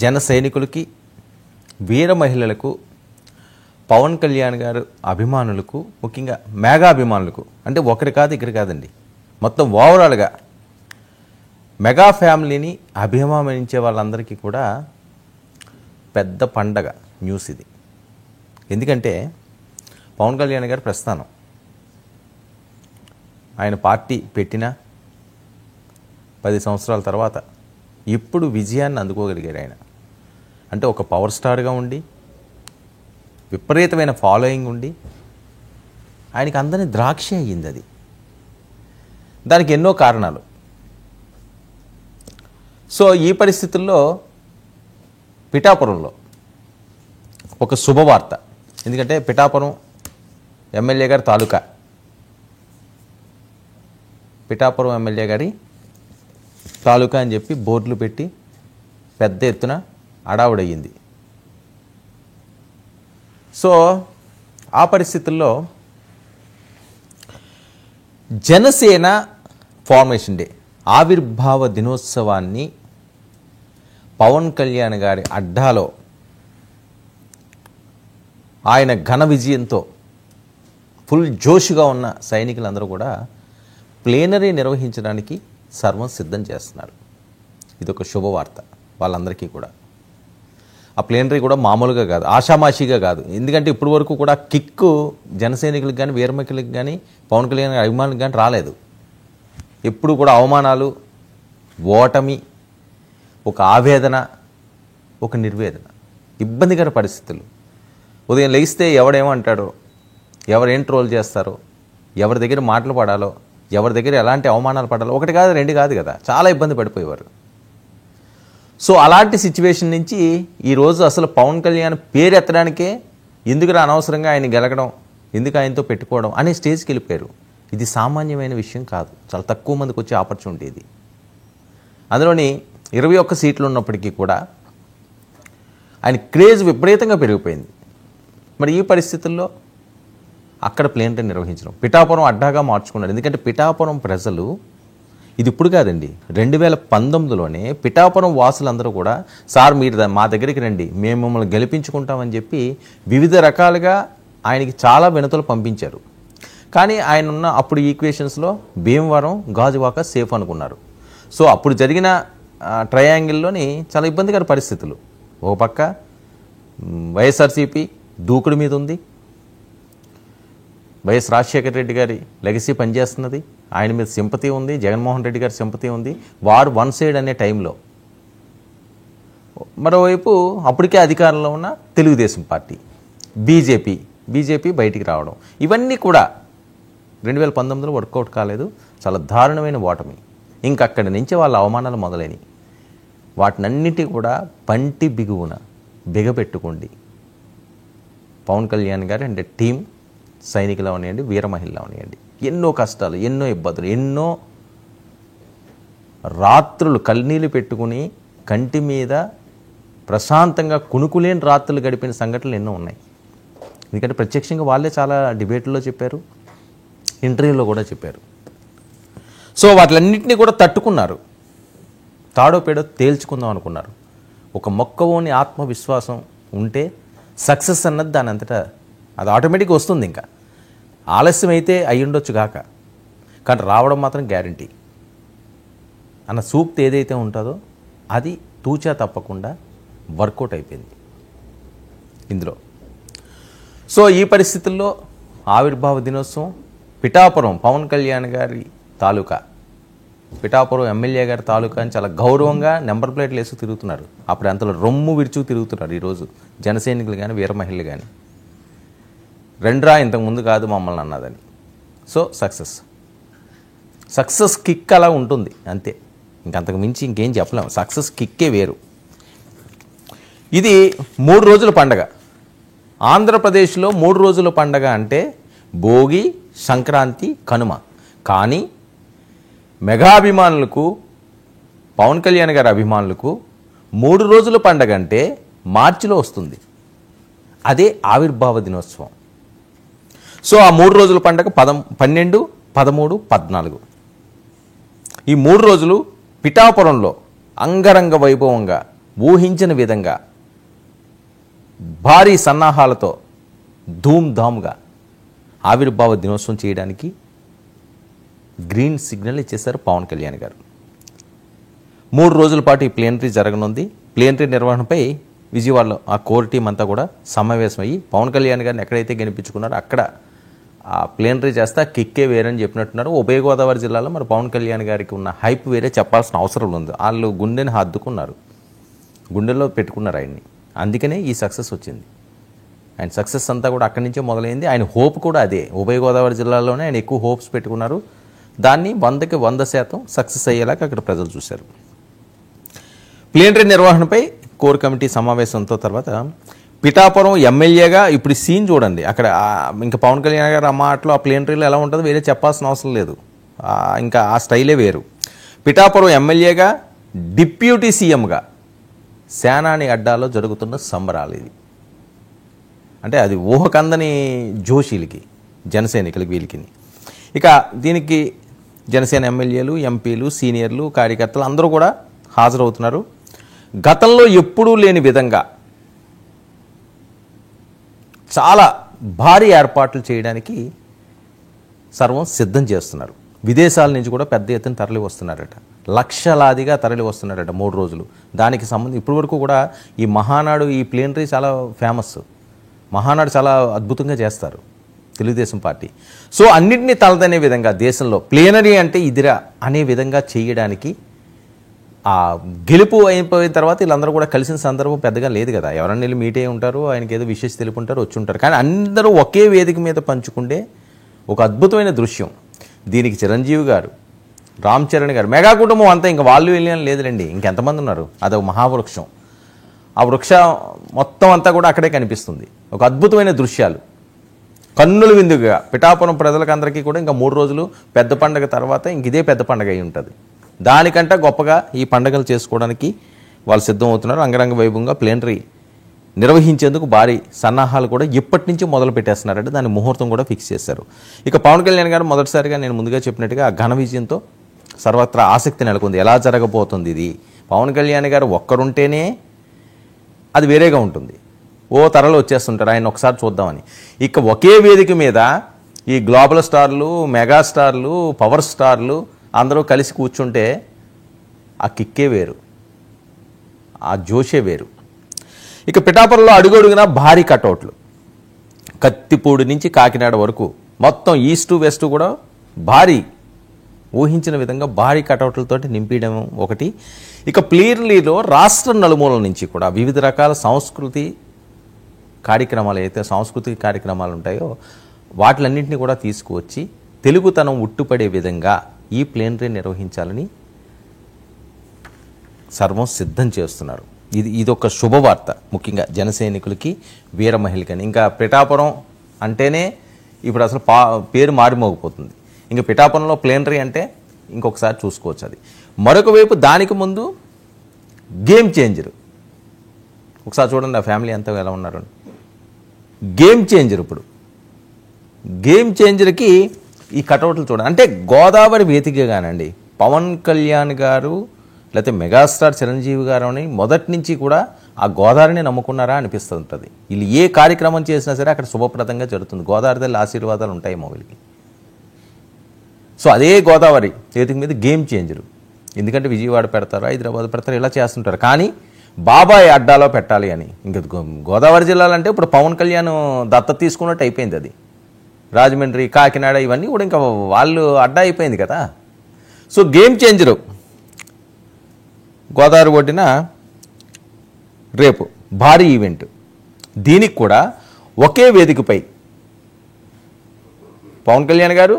జన సైనికులకి, వీర మహిళలకు, పవన్ కళ్యాణ్ గారు అభిమానులకు, ముఖ్యంగా మెగా అభిమానులకు, అంటే ఒకరి కాదు ఇక్కడి కాదండి, మొత్తం ఓవరాల్గా మెగా ఫ్యామిలీని అభిమానించే వాళ్ళందరికీ కూడా పెద్ద పండగ న్యూస్ ఇది. ఎందుకంటే పవన్ కళ్యాణ్ గారు ప్రస్థానం, ఆయన పార్టీ పెట్టిన 10 సంవత్సరాల తర్వాత ఇప్పుడు విజయాన్ని అందుకోగలిగారు ఆయన. అంటే ఒక పవర్ స్టార్గా ఉండి, విపరీతమైన ఫాలోయింగ్ ఉండి, ఆయనకి అందరినీ ద్రాక్ష అయ్యింది. అది దానికి ఎన్నో కారణాలు. సో ఈ పరిస్థితుల్లో పిఠాపురంలో ఒక శుభవార్త. ఎందుకంటే పిఠాపురం ఎమ్మెల్యే గారి తాలూకా, పిఠాపురం ఎమ్మెల్యే గారి తాలూకా అని చెప్పి బోర్డులు పెట్టి పెద్ద ఎత్తున అడావుడయ్యింది. సో ఆ పరిస్థితుల్లో జనసేన ఫార్మేషన్ డే, ఆవిర్భావ దినోత్సవాన్ని పవన్ కళ్యాణ్ గారి అడ్డాలో ఆయన ఘన విజయంతో ఫుల్ జోష్గా ఉన్న సైనికులందరూ కూడా ప్లేనరీ నిర్వహించడానికి సర్వం సిద్ధం చేస్తున్నారు. ఇదొక శుభవార్త వాళ్ళందరికీ కూడా. ఆ ప్లేనరీ కూడా మామూలుగా కాదు, ఆషామాషిగా కాదు. ఎందుకంటే ఇప్పటి వరకు కూడా కిక్కు జనసైనికులకు కానీ, వీరమహిళలకు కానీ, పవన్ కళ్యాణ్ అభిమానులకు కానీ రాలేదు. ఎప్పుడు కూడా అవమానాలు, ఓటమి, ఒక ఆవేదన, ఒక నిర్వేదన, ఇబ్బందికర పరిస్థితులు. ఉదయం లేస్తే ఎవడేమంటాడో, ఎవరేం ట్రోల్ చేస్తారో, ఎవరి దగ్గర మాటలు పడాలో, ఎవరి దగ్గర ఎలాంటి అవమానాలు పడాలో, ఒకటి కాదు రెండు కాదు కదా, చాలా ఇబ్బంది పడిపోయేవారు. సో అలాంటి సిచ్యువేషన్ నుంచి ఈరోజు అసలు పవన్ కళ్యాణ్ పేరు ఎత్తడానికే ఎందుకు అనవసరంగా ఆయన గెలగడం, ఎందుకు ఆయనతో పెట్టుకోవడం అనే స్టేజ్కి వెళ్ళిపోయారు. ఇది సామాన్యమైన విషయం కాదు, చాలా తక్కువ మందికి వచ్చే ఆపర్చునిటీ ఇది. అందులోని 21 సీట్లు ఉన్నప్పటికీ కూడా ఆయన క్రేజ్ విపరీతంగా పెరిగిపోయింది. మరి ఈ పరిస్థితుల్లో అక్కడ ప్లేనరీ నిర్వహించడం, పిఠాపురం అడ్డాగా మార్చుకున్నారు. ఎందుకంటే పిఠాపురం ప్రజలు, ఇది ఇప్పుడు కాదండి, 2019లోనే పిఠాపురం వాసులందరూ కూడా సార్ మీరు మా దగ్గరికి రండి, మేము మిమ్మల్ని గెలిపించుకుంటామని చెప్పి వివిధ రకాలుగా ఆయనకి చాలా వినతులు పంపించారు. కానీ ఆయన ఉన్న అప్పుడు ఈక్వేషన్స్లో భీమవరం, గాజువాక సేఫ్ అనుకున్నారు. సో అప్పుడు జరిగిన ట్రయాంగిల్లోని చాలా ఇబ్బందికర పరిస్థితులు. ఒక పక్క వైఎస్ఆర్సీపీ దూకుడు మీద ఉంది, వైఎస్ రాజశేఖర రెడ్డి గారి లెగసీ పనిచేస్తున్నది, ఆయన మీద సింపతి ఉంది, జగన్మోహన్ రెడ్డి గారి సింపతి ఉంది. వారు వన్ సైడ్ అనే టైంలో మరోవైపు అప్పటికే అధికారంలో ఉన్న తెలుగుదేశం పార్టీ, బీజేపీ బయటికి రావడం, ఇవన్నీ కూడా 2019లో వర్కౌట్ కాలేదు. చాలా దారుణమైన ఓటమి. ఇంకక్కడి నుంచి వాళ్ళ అవమానాలు మొదలైనవి. వాటినన్నిటి కూడా పంటి బిగువున బిగపెట్టుకోండి పవన్ కళ్యాణ్ గారు అంటే టీం, సైనికులు అవనివ్వండి, వీర మహిళలు అవనివ్వండి. ఎన్నో కష్టాలు, ఎన్నో ఇబ్బందులు, ఎన్నో రాత్రులు కన్నీళ్ళు పెట్టుకుని కంటి మీద ప్రశాంతంగా కునుకులేని రాత్రులు గడిపిన సంఘటనలు ఎన్నో ఉన్నాయి. ఎందుకంటే ప్రత్యక్షంగా వాళ్ళే చాలా డిబేట్లో చెప్పారు, ఇంటర్వ్యూలో కూడా చెప్పారు. సో వాటిలన్నింటినీ కూడా తట్టుకున్నారు, తాడో పేడో తేల్చుకుందాం అనుకున్నారు. ఒక మొక్కవోని ఆత్మవిశ్వాసం ఉంటే సక్సెస్ అన్నది దాని అంతటా అది ఆటోమేటిక్గా వస్తుంది. ఇంకా ఆలస్యం అయితే అయి ఉండొచ్చు కాక, కానీ రావడం మాత్రం గ్యారంటీ అన్న సూక్తి ఏదైతే ఉంటుందో అది తూచా తప్పకుండా వర్కౌట్ అయిపోయింది ఇందులో. సో ఈ పరిస్థితుల్లో ఆవిర్భావ దినోత్సవం, పిఠాపురం పవన్ కళ్యాణ్ గారి తాలూకా, పిఠాపురం ఎమ్మెల్యే గారి తాలూకా అని చాలా గౌరవంగా నెంబర్ ప్లేట్లు వేసుకు తిరుగుతున్నారు. అప్పుడు అంతలో రొమ్ము విరుచుకు తిరుగుతున్నారు ఈరోజు జనసైనికులు కానీ, వీర మహిళలు కానీ. రెండ్రా ఇంతకుముందు కాదు మమ్మల్ని అన్నదని. సో సక్సెస్ కిక్ అలా ఉంటుంది అంతే, ఇంకంతకు మించి ఇంకేం చెప్పలేము. సక్సెస్ కిక్కే వేరు. ఇది 3 రోజుల పండగ. ఆంధ్రప్రదేశ్లో 3 రోజుల పండగ అంటే భోగి, సంక్రాంతి, కనుమ. కానీ మెగాభిమానులకు, పవన్ కళ్యాణ్ గారి అభిమానులకు 3 రోజుల పండగ అంటే మార్చిలో వస్తుంది. అదే ఆవిర్భావ దినోత్సవం. సో ఆ 3 రోజుల పండగ 12, 13, 14. ఈ 3 రోజులు పిఠాపురంలో అంగరంగ వైభవంగా ఊహించిన విధంగా భారీ సన్నాహాలతో ధూమ్ధామ్గా ఆవిర్భావ దినోత్సవం చేయడానికి గ్రీన్ సిగ్నల్ ఇచ్చేశారు పవన్ కళ్యాణ్ గారు. 3 రోజుల పాటు ఈ ప్లేనరీ జరగనుంది. ప్లేనరీ నిర్వహణపై విజయవాడలో ఆ కోర్ టీం అంతా కూడా సమావేశమయ్యి పవన్ కళ్యాణ్ గారిని ఎక్కడైతే గెలిపించుకున్నారో అక్కడ ఆ ప్లేనరీ చేస్తే ఆ కిక్కే వేరని చెప్పినట్టున్నారు. ఉభయ గోదావరి జిల్లాలో మరి పవన్ కళ్యాణ్ గారికి ఉన్న హైప్ వేరే చెప్పాల్సిన అవసరం ఉంది. వాళ్ళు గుండెని హద్దుకున్నారు, గుండెల్లో పెట్టుకున్నారు ఆయన్ని. అందుకనే ఈ సక్సెస్ వచ్చింది. ఆయన సక్సెస్ అంతా కూడా అక్కడి నుంచే మొదలైంది. ఆయన హోప్ కూడా అదే. ఉభయ గోదావరి జిల్లాలోనే ఆయన ఎక్కువ హోప్స్ పెట్టుకున్నారు. దాన్ని 100కి 100% సక్సెస్ అయ్యేలాగా అక్కడ ప్రజలు చూశారు. ప్లేనరీ నిర్వహణపై కోర్ కమిటీ సమావేశంతో తర్వాత పిఠాపురం ఎమ్మెల్యేగా ఇప్పుడు సీన్ చూడండి. అక్కడ ఇంకా పవన్ కళ్యాణ్ గారు ఆ మాటలో ఆ ప్లేనరీలో ఎలా ఉంటుందో వేరే చెప్పాల్సిన అవసరం లేదు. ఇంకా ఆ స్టైలే వేరు. పిఠాపురం ఎమ్మెల్యేగా డిప్యూటీ సీఎంగా సేనాని అడ్డాలో జరుగుతున్న సంబరాలు ఇది. అంటే అది ఊహకందని జోషీలకి, జనసైనికులకి, వీళ్ళకి. ఇక దీనికి జనసేన ఎమ్మెల్యేలు, ఎంపీలు, సీనియర్లు, కార్యకర్తలు అందరూ కూడా హాజరవుతున్నారు. గతంలో ఎప్పుడూ లేని విధంగా చాలా భారీ ఏర్పాట్లు చేయడానికి సర్వం సిద్ధం చేస్తున్నారు. విదేశాల నుంచి కూడా పెద్ద ఎత్తున తరలి వస్తున్నారట. లక్షలాదిగా తరలి వస్తున్నారట 3 రోజులు. దానికి సంబంధించి ఇప్పటి వరకు కూడా ఈ మహానాడు, ఈ ప్లేనరీ చాలా ఫేమస్. మహానాడు చాలా అద్భుతంగా చేస్తారు తెలుగుదేశం పార్టీ. సో అన్నింటినీ తలదనే విధంగా దేశంలో ప్లేనరీ అంటే ఇదిరా అనే విధంగా చేయడానికి ఆ గెలుపు అయిపోయిన తర్వాత వీళ్ళందరూ కూడా కలిసిన సందర్భం పెద్దగా లేదు కదా. ఎవరన్నా వెళ్ళి మీట్ అయి ఉంటారు, ఆయనకి ఏదో విషెస్ తెలుపుంటారు, వచ్చి ఉంటారు. కానీ అందరూ ఒకే వేదిక మీద పంచుకుంటే ఒక అద్భుతమైన దృశ్యం. దీనికి చిరంజీవి గారు, రామ్ చరణ్ గారు, మెగా కుటుంబం అంతా ఇంకా వాళ్ళు వెళ్ళని లేదులేండి, ఇంకెంతమంది ఉన్నారు. అదొక మహావృక్షం. ఆ వృక్షం మొత్తం అంతా కూడా అక్కడే కనిపిస్తుంది. ఒక అద్భుతమైన దృశ్యాలు కన్నుల విందుగా పిఠాపురం ప్రజలకందరికీ కూడా ఇంకా 3 రోజులు పెద్ద పండగ తర్వాత ఇంక ఇదే పెద్ద పండగ అయి ఉంటుంది. దానికంటే గొప్పగా ఈ పండుగలు చేసుకోవడానికి వాళ్ళు సిద్ధం అవుతున్నారు. అంగరంగ వైభవంగా ప్లేనరీ నిర్వహించేందుకు భారీ సన్నాహాలు కూడా ఇప్పటి నుంచి మొదలు పెట్టేస్తున్నారంటే దాని ముహూర్తం కూడా ఫిక్స్ చేశారు. ఇక పవన్ కళ్యాణ్ గారు మొదటిసారిగా నేను ముందుగా చెప్పినట్టుగా ఆ ఘన విజయంతో సర్వత్రా ఆసక్తి నెలకొంది. ఎలా జరగబోతుంది ఇది? పవన్ కళ్యాణ్ గారు ఒక్కరుంటేనే అది వేరేగా ఉంటుంది. ఓ తరలో వచ్చేస్తుంటారు, ఆయన ఒకసారి చూద్దామని. ఇక ఒకే వేదిక మీద ఈ గ్లోబల్ స్టార్లు, మెగా స్టార్లు, పవర్ స్టార్లు అందరూ కలిసి కూర్చుంటే ఆ కిక్కే వేరు, ఆ జోషే వేరు. ఇక పిఠాపురంలో అడుగడుగునా భారీ కటౌట్లు, కత్తిపూడి నుంచి కాకినాడ వరకు మొత్తం ఈస్ట్ వెస్ట్ కూడా భారీ, ఊహించిన విధంగా భారీ కటౌట్లతోటి నింపడం ఒకటి. ఇక ప్లేనరీలో రాష్ట్ర నలుమూలల నుంచి కూడా వివిధ రకాల సాంస్కృతిక కార్యక్రమాలు ఉంటాయో వాటిలన్నింటినీ కూడా తీసుకువచ్చి తెలుగుతనం ఉట్టుపడే విధంగా ఈ ప్లేనరీ నిర్వహించాలని సర్వం సిద్ధం చేస్తున్నారు. ఇదొక శుభవార్త, ముఖ్యంగా జనసైనికులకి, వీర మహిళకని. ఇంకా పిఠాపురం అంటేనే ఇప్పుడు అసలు పేరు మారిమోగిపోతుంది. ఇంకా పిఠాపురంలో ప్లేనరీ అంటే ఇంకొకసారి చూసుకోవచ్చు. అది మరొక వైపు దానికి ముందు గేమ్ చేంజర్. ఒకసారి చూడండి ఆ ఫ్యామిలీ అంతా ఎలా ఉన్నారు. Game changer. ఇప్పుడు గేమ్ చేంజర్కి ఈ కటౌట్లు చూడండి. అంటే గోదావరి వేదికగానండి పవన్ కళ్యాణ్ గారు లేకపోతే మెగాస్టార్ చిరంజీవి గారు అని మొదటి నుంచి కూడా ఆ గోదావరిని నమ్ముకున్నారా అనిపిస్తుంటుంది. వీళ్ళు ఏ కార్యక్రమం చేసినా సరే అక్కడ శుభప్రదంగా జరుగుతుంది. గోదావరి తల్లి ఆశీర్వాదాలు ఉంటాయేమో వీళ్ళకి. సో అదే గోదావరి వేదిక మీద గేమ్ చేంజరు. ఎందుకంటే విజయవాడ పెడతారు, హైదరాబాద్ పెడతారు, ఇలా చేస్తుంటారు. కానీ బాబాయ్ అడ్డాలో పెట్టాలి అని. ఇంకా గోదావరి జిల్లాలో అంటే ఇప్పుడు పవన్ కళ్యాణ్ దత్తత తీసుకున్నట్టు అయిపోయింది. అది రాజమండ్రి, కాకినాడ ఇవన్నీ కూడా ఇంకా వాళ్ళు అడ్డా అయిపోయింది కదా. సో గేమ్ చేంజరు గోదావరి ఒడ్డున రేపు భారీ ఈవెంట్. దీనికి కూడా ఒకే వేదికపై పవన్ కళ్యాణ్ గారు,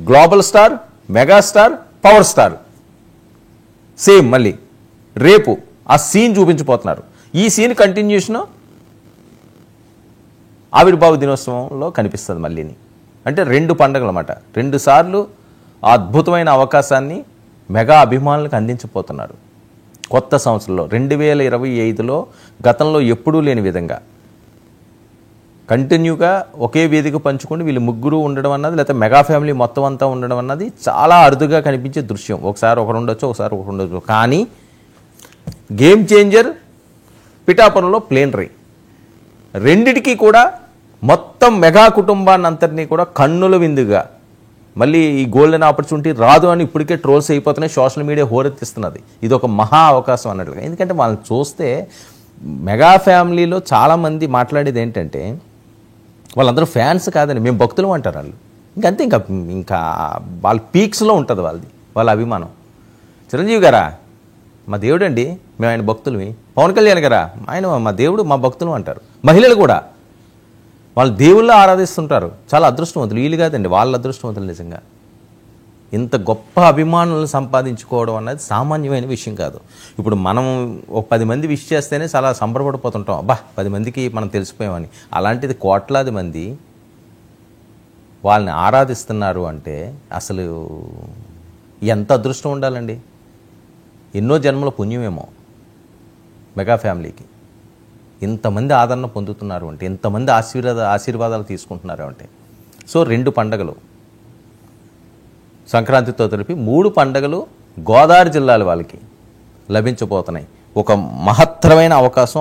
global star, megastar, power star same మళ్ళీ రేపు ఆ సీన్ చూపించబోతున్నారు. ఈ సీన్ కంటిన్యూషన్ ఆవిర్భావ దినోత్సవంలో కనిపిస్తుంది మళ్ళీని. అంటే 2 పండుగలు అన్నమాట. 2 సార్లు ఆ అద్భుతమైన అవకాశాన్ని మెగా అభిమానులకు అందించబోతున్నారు. కొత్త సంవత్సరంలో 2025లో గతంలో ఎప్పుడూ లేని విధంగా కంటిన్యూగా ఒకే వేదిక పంచుకొని వీళ్ళు ముగ్గురు ఉండడం అన్నది, లేకపోతే మెగా ఫ్యామిలీ మొత్తం అంతా ఉండడం అన్నది చాలా అరుదుగా కనిపించే దృశ్యం. ఒకసారి ఒకరు ఉండొచ్చు, ఒకసారి ఒకరు ఉండొచ్చు. కానీ గేమ్ చేంజర్, పిఠాపురంలో ప్లేనరీ. రెండిటికి కూడా మొత్తం మెగా కుటుంబాన్ని అంతటినీ కూడా కన్నుల విందుగా, మళ్ళీ ఈ గోల్డెన్ ఆపర్చునిటీ రాదు అని ఇప్పటికే ట్రోల్స్ అయిపోతున్నాయి, సోషల్ మీడియా హోరెత్తిస్తున్నది. ఇది ఒక మహా అవకాశం అన్నట్లుగా. ఎందుకంటే వాళ్ళని చూస్తే మెగా ఫ్యామిలీలో చాలామంది మాట్లాడేది ఏంటంటే వాళ్ళందరూ ఫ్యాన్స్ కాదండి, మేము భక్తులు అంటారు వాళ్ళు. ఇంకంతే, ఇంకా వాళ్ళ పీక్స్లో ఉంటుంది వాళ్ళ అభిమానం. చిరంజీవి గారా మా దేవుడు అండి, మేము ఆయన భక్తులమి. పవన్ కళ్యాణ్ గారా ఆయన మా దేవుడు, మా భక్తులు అంటారు. మహిళలు కూడా వాళ్ళు దేవుళ్ళ ఆరాధిస్తుంటారు. చాలా అదృష్టవంతులు. వీళ్ళు కాదండి, వాళ్ళ అదృష్టవంతులు. నిజంగా ఇంత గొప్ప అభిమానులను సంపాదించుకోవడం అన్నది సామాన్యమైన విషయం కాదు. ఇప్పుడు మనం ఒక 10 మంది విష్ చేస్తేనే చాలా సంబరపడిపోతుంటాం, అబ్బా 10 మందికి మనం తెలిసిపోయామని. అలాంటిది కోట్లాది మంది వాళ్ళని ఆరాధిస్తున్నారు అంటే అసలు ఎంత అదృష్టం ఉండాలండి. ఎన్నో జన్మల పుణ్యమేమో మెగా ఫ్యామిలీకి. ఇంతమంది ఆదరణ పొందుతున్నారు అంటే, ఇంతమంది ఆశీర్వాదాలు తీసుకుంటున్నారు అంటే. సో 2 పండగలు సంక్రాంతితో తెలిపి 3 పండగలు గోదావరి జిల్లాల వాళ్ళకి లభించబోతున్నాయి. ఒక మహత్తరమైన అవకాశం.